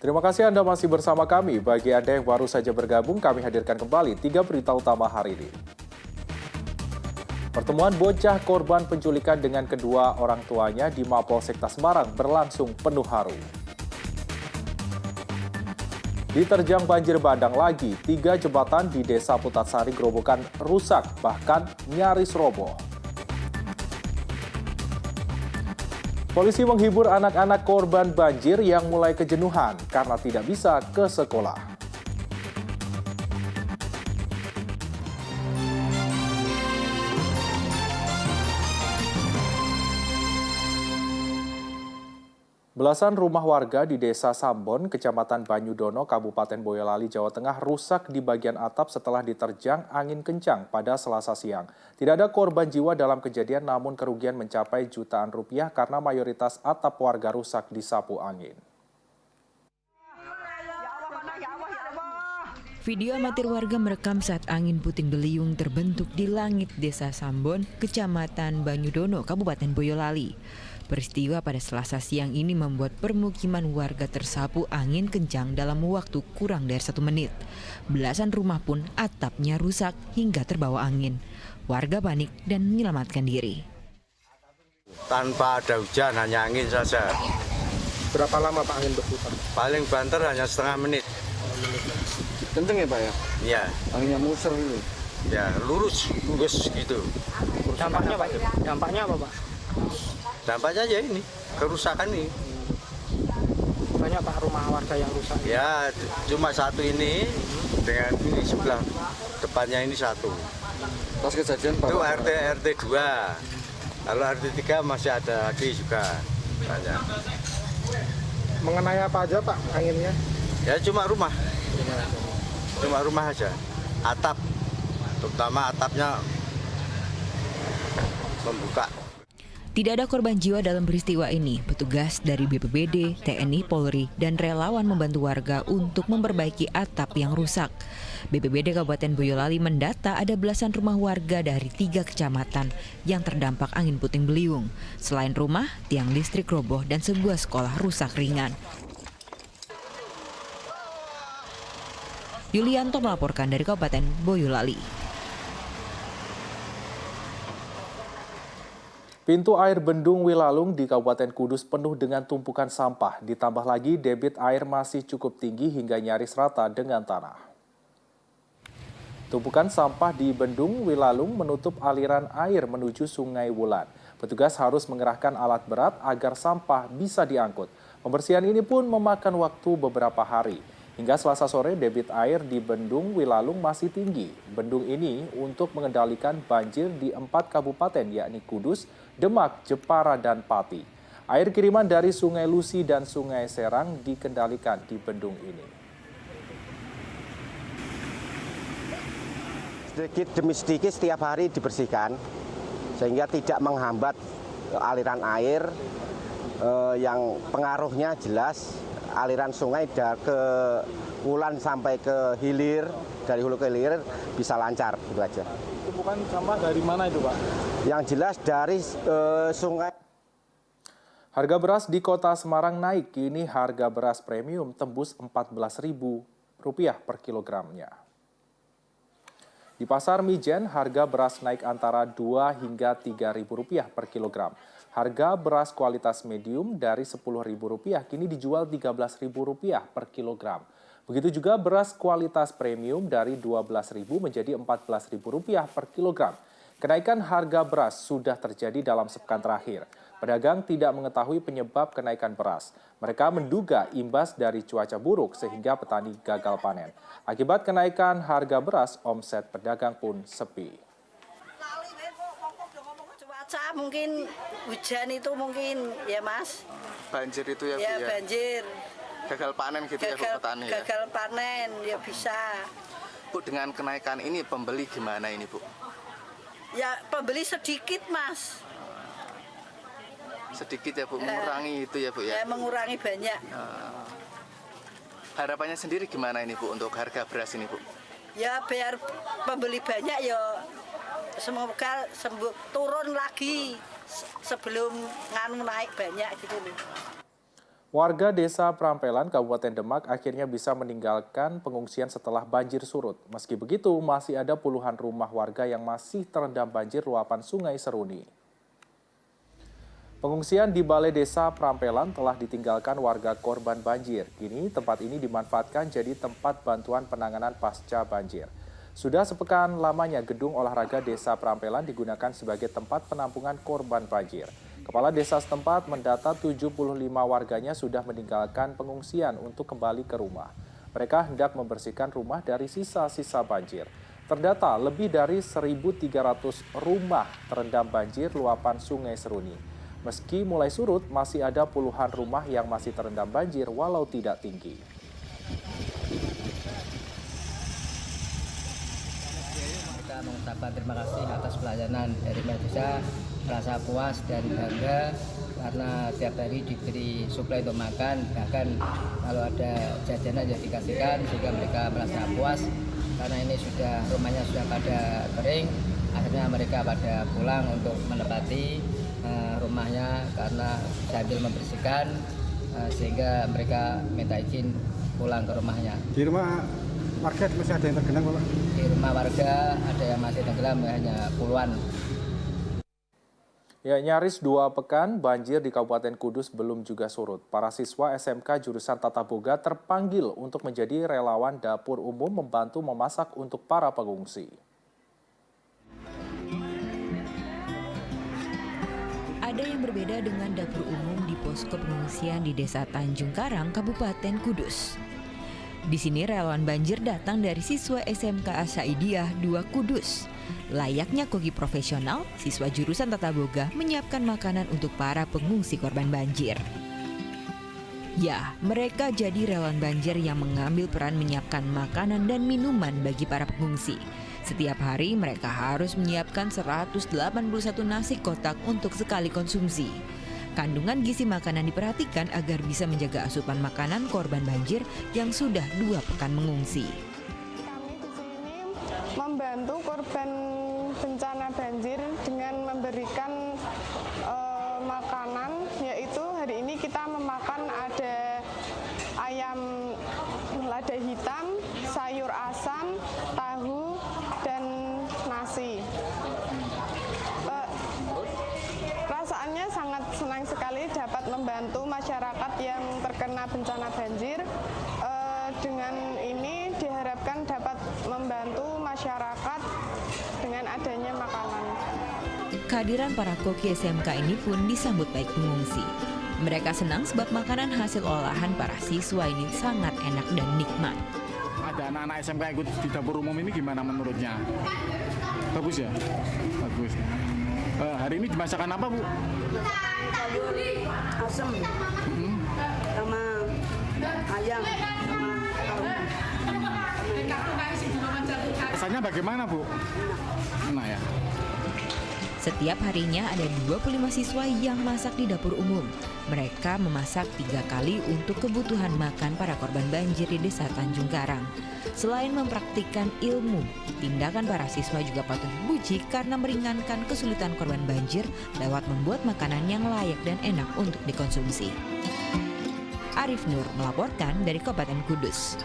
Terima kasih Anda masih bersama kami. Bagi Anda yang baru saja bergabung, kami hadirkan kembali 3 berita utama hari ini. Pertemuan bocah korban penculikan dengan kedua orang tuanya di Mapolsek Semarang berlangsung penuh haru. Diterjang banjir bandang lagi, 3 jembatan di Desa Putatsari Grobogan rusak, bahkan nyaris roboh. Polisi menghibur anak-anak korban banjir yang mulai kejenuhan karena tidak bisa ke sekolah. Belasan rumah warga di Desa Sambon, Kecamatan Banyudono, Kabupaten Boyolali, Jawa Tengah rusak di bagian atap setelah diterjang angin kencang pada Selasa siang. Tidak ada korban jiwa dalam kejadian, namun kerugian mencapai jutaan rupiah karena mayoritas atap warga rusak disapu angin. Video amatir warga merekam saat angin puting beliung terbentuk di langit Desa Sambon, Kecamatan Banyudono, Kabupaten Boyolali. Peristiwa pada Selasa siang ini membuat permukiman warga tersapu angin kencang dalam waktu kurang dari 1 menit. Belasan rumah pun atapnya rusak hingga terbawa angin. Warga panik dan menyelamatkan diri. Tanpa ada hujan, hanya angin saja. Berapa lama Pak angin berputar? Paling banter hanya setengah menit. Kenceng ya Pak ya? Ya, Anginnya muser gitu. ya lurus gitu. Dampaknya Pak? Dampaknya apa Pak? Dampaknya aja ini, kerusakan ini. Banyak Pak rumah warga yang rusak. Ya, cuma satu ini dengan ini sebelah depannya ini satu. Pas kejadian Itu Pak? RT 2. Kalau RT 3 masih ada lagi juga banyak. Mengenai apa aja Pak anginnya? Ya cuma rumah aja. Atap, terutama atapnya membuka. Tidak ada korban jiwa dalam peristiwa ini. Petugas dari BPBD, TNI, Polri, dan relawan membantu warga untuk memperbaiki atap yang rusak. BPBD Kabupaten Boyolali mendata ada belasan rumah warga dari 3 kecamatan yang terdampak angin puting beliung. Selain rumah, tiang listrik roboh dan sebuah sekolah rusak ringan. Yulianto melaporkan dari Kabupaten Boyolali. Pintu air Bendung Wilalung di Kabupaten Kudus penuh dengan tumpukan sampah. Ditambah lagi debit air masih cukup tinggi hingga nyaris rata dengan tanah. Tumpukan sampah di Bendung Wilalung menutup aliran air menuju Sungai Wulan. Petugas harus mengerahkan alat berat agar sampah bisa diangkut. Pembersihan ini pun memakan waktu beberapa hari. Hingga Selasa sore, debit air di Bendung Wilalung masih tinggi. Bendung ini untuk mengendalikan banjir di 4 kabupaten yakni Kudus, Demak, Jepara, dan Pati. Air kiriman dari Sungai Lusi dan Sungai Serang dikendalikan di bendung ini. Sedikit demi sedikit setiap hari dibersihkan, sehingga tidak menghambat aliran air yang pengaruhnya jelas aliran sungai ke Wulan sampai ke hilir, dari hulu ke hilir bisa lancar, gitu aja. Tumpukan sampah dari mana itu Pak? Yang jelas dari sungai. Harga beras di kota Semarang naik, kini harga beras premium tembus Rp14.000 per kilogramnya. Di pasar Mijen, harga beras naik antara Rp2 hingga Rp3.000 per kilogram. Harga beras kualitas medium dari Rp10.000 kini dijual Rp13.000 per kilogram. Begitu juga beras kualitas premium dari Rp12.000 menjadi Rp14.000 per kilogram. Kenaikan harga beras sudah terjadi dalam sepekan terakhir. Pedagang tidak mengetahui penyebab kenaikan beras. Mereka menduga imbas dari cuaca buruk sehingga petani gagal panen. Akibat kenaikan harga beras, omset pedagang pun sepi. Cuaca mungkin hujan itu mungkin ya Mas. Banjir itu ya Bu Ya ya? banjir. Gagal panen gitu ya Bu petani ya? Gagal panen ya bisa. Bu, dengan kenaikan ini pembeli gimana ini Bu? Ya pembeli sedikit Mas. Sedikit ya Bu, mengurangi itu ya Bu ya? Ya mengurangi banyak. Harapannya sendiri gimana ini Bu untuk harga beras ini Bu? Ya biar pembeli banyak ya semoga turun lagi sebelum naik banyak gitu loh. Warga Desa Prampelan, Kabupaten Demak akhirnya bisa meninggalkan pengungsian setelah banjir surut. Meski begitu, masih ada puluhan rumah warga yang masih terendam banjir luapan Sungai Seruni. Pengungsian di Balai Desa Prampelan telah ditinggalkan warga korban banjir. Kini tempat ini dimanfaatkan jadi tempat bantuan penanganan pasca banjir. Sudah sepekan lamanya gedung olahraga Desa Prampelan digunakan sebagai tempat penampungan korban banjir. Kepala desa setempat mendata 75 warganya sudah meninggalkan pengungsian untuk kembali ke rumah. Mereka hendak membersihkan rumah dari sisa-sisa banjir. Terdata lebih dari 1.300 rumah terendam banjir luapan Sungai Seruni. Meski mulai surut, masih ada puluhan rumah yang masih terendam banjir walau tidak tinggi. Kita mengucapkan terima kasih atas pelayanan dari desa, merasa puas dan bangga karena tiap hari diberi suplai untuk makan, bahkan kalau ada jajanan yang dikasihkan sehingga mereka merasa puas karena ini rumahnya sudah pada kering, akhirnya mereka pada pulang untuk menempati rumahnya karena sambil membersihkan sehingga mereka minta izin pulang ke rumahnya. Di rumah warga masih ada yang tergenang, Pak? Di rumah warga ada yang masih tenggelam, hanya puluhan. Ya, nyaris 2 pekan banjir di Kabupaten Kudus belum juga surut. Para siswa SMK jurusan Tata Boga terpanggil untuk menjadi relawan dapur umum membantu memasak untuk para pengungsi. Ada yang berbeda dengan dapur umum di posko pengungsian di Desa Tanjung Karang, Kabupaten Kudus. Di sini relawan banjir datang dari siswa SMK Asyaidiyah 2 Kudus. Layaknya koki profesional, siswa jurusan Tata Boga menyiapkan makanan untuk para pengungsi korban banjir. Ya, mereka jadi relawan banjir yang mengambil peran menyiapkan makanan dan minuman bagi para pengungsi. Setiap hari mereka harus menyiapkan 181 nasi kotak untuk sekali konsumsi. Kandungan gizi makanan diperhatikan agar bisa menjaga asupan makanan korban banjir yang sudah 2 pekan mengungsi. Kami di sini membantu korban bencana banjir dengan memberikan makanan, yaitu hari ini kita memakan ada ayam lada hitam, sayur asam, tahu, dan nasi. Perasaannya sangat senang sekali dapat membantu masyarakat yang terkena bencana banjir. Dengan ini diharapkan dapat membantu masyarakat dengan adanya makanan. Kehadiran para koki SMK ini pun disambut baik pengungsi. Mereka senang sebab makanan hasil olahan para siswa ini sangat enak dan nikmat. Ada anak-anak SMK ikut di dapur umum ini gimana menurutnya? Bagus ya? Bagus. Hari ini dimasakkan apa, Bu? Sayur asem sama ayam sama Rasanya bagaimana, Bu? Enak ya? Setiap harinya ada 25 siswa yang masak di dapur umum. Mereka memasak 3 kali untuk kebutuhan makan para korban banjir di Desa Tanjung Karang. Selain mempraktikkan ilmu, tindakan para siswa juga patut dipuji karena meringankan kesulitan korban banjir lewat membuat makanan yang layak dan enak untuk dikonsumsi. Arif Nur melaporkan dari Kabupaten Kudus.